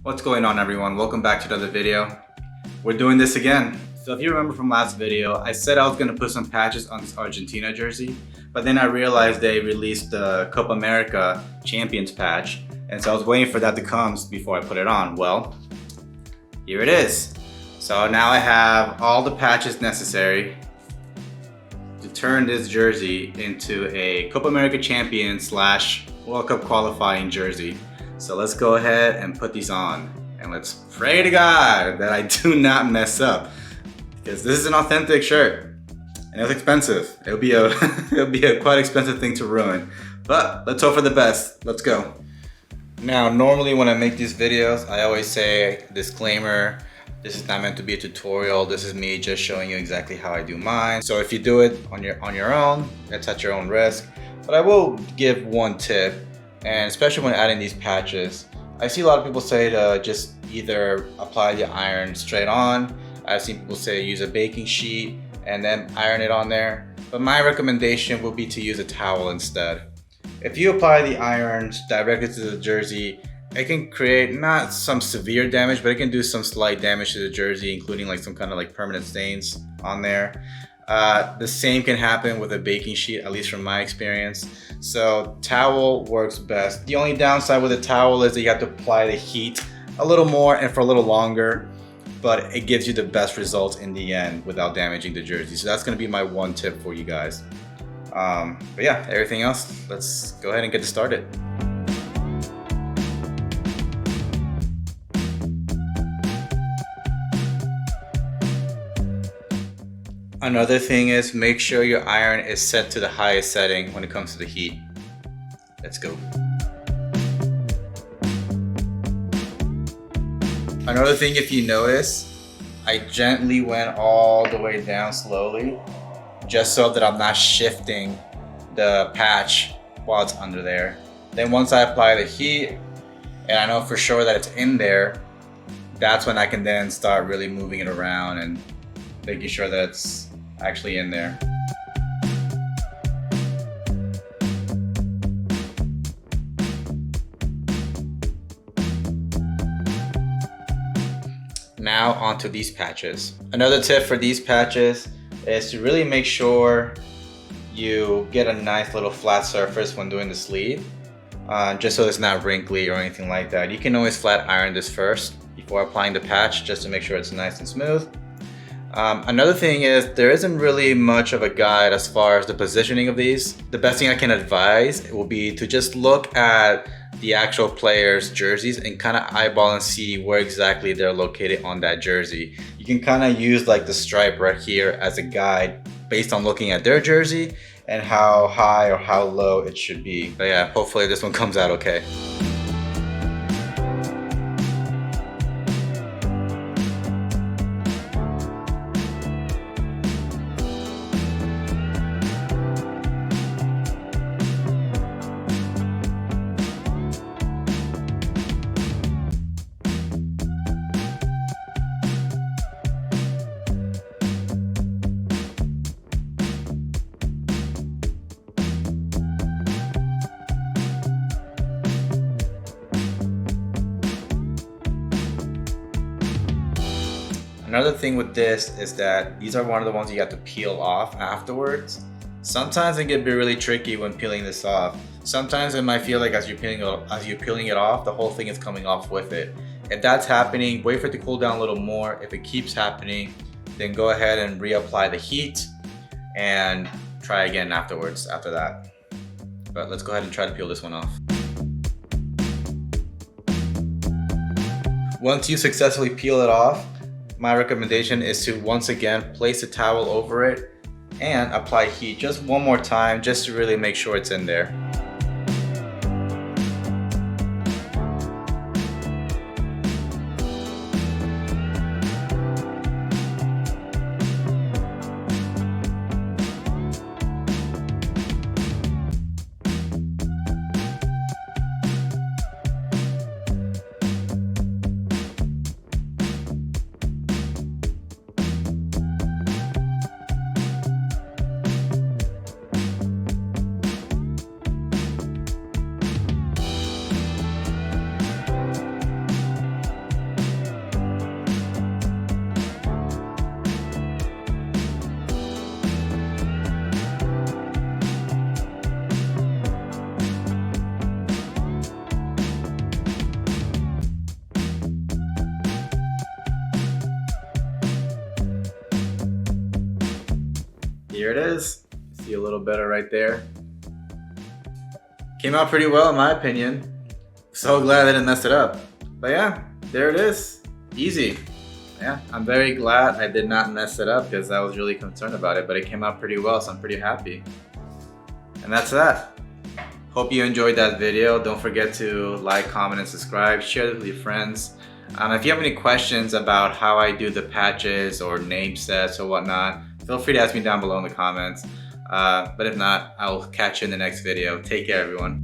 What's going on, everyone? Welcome back to another video. We're doing this again. So if you remember from last video, I said I was going to put some patches on this Argentina jersey, but then I realized they released the Copa America Champions patch, and so I was waiting for that to come before I put it on. Well, here it is. So now I have all the patches necessary to turn this jersey into a Copa America Champions / World Cup qualifying jersey. So let's go ahead and put these on, and let's pray to God that I do not mess up, because this is an authentic shirt and it's expensive. It'll be a quite expensive thing to ruin, but let's hope for the best. Let's go. Now, normally when I make these videos, I always say disclaimer, this is not meant to be a tutorial. This is me just showing you exactly how I do mine. So if you do it on your own, it's at your own risk. But I will give one tip, and especially when adding these patches, I see a lot of people say to just either apply the iron straight on. I've seen people say use a baking sheet and then iron it on there. But my recommendation would be to use a towel instead. If you apply the irons directly to the jersey, it can create not some severe damage, but it can do some slight damage to the jersey, including like some kind of like permanent stains on there. The same can happen with a baking sheet, at least from my experience. So towel works best. The only downside with a towel is that you have to apply the heat a little more and for a little longer, but it gives you the best results in the end without damaging the jersey. So that's gonna be my one tip for you guys. But yeah, everything else, let's go ahead and get started. Another thing is make sure your iron is set to the highest setting when it comes to the heat. Let's go. Another thing, if you notice, I gently went all the way down slowly, just so that I'm not shifting the patch while it's under there. Then once I apply the heat, and I know for sure that it's in there, that's when I can then start really moving it around and making sure that it's actually in there. Now onto these patches. Another tip for these patches is to really make sure you get a nice little flat surface when doing the sleeve, just so it's not wrinkly or anything like that. You can always flat iron this first before applying the patch, just to make sure it's nice and smooth. Another thing is there isn't really much of a guide as far as the positioning of these. The best thing I can advise will be to just look at the actual players' jerseys and kind of eyeball and see where exactly they're located on that jersey. You can kind of use like the stripe right here as a guide based on looking at their jersey and how high or how low it should be. But yeah, hopefully this one comes out okay. Another thing with this is that these are one of the ones you have to peel off afterwards. Sometimes it can be really tricky when peeling this off. Sometimes it might feel like as you're peeling it off, the whole thing is coming off with it. If that's happening, wait for it to cool down a little more. If it keeps happening, then go ahead and reapply the heat and try again afterwards after that. But let's go ahead and try to peel this one off. Once you successfully peel it off, my recommendation is to once again place a towel over it and apply heat just one more time, just to really make sure it's in there. here it is. See a little better right there. Came out pretty well in my opinion. So glad I didn't mess it up. But yeah, there it is. Easy. Yeah, I'm very glad I did not mess it up because I was really concerned about it, but it came out pretty well, so I'm pretty happy. And that's that. Hope you enjoyed that video. Don't forget to like, comment, and subscribe. Share it with your friends. If you have any questions about how I do the patches or name sets or whatnot, feel free to ask me down below in the comments. But if not, I'll catch you in the next video. Take care, everyone.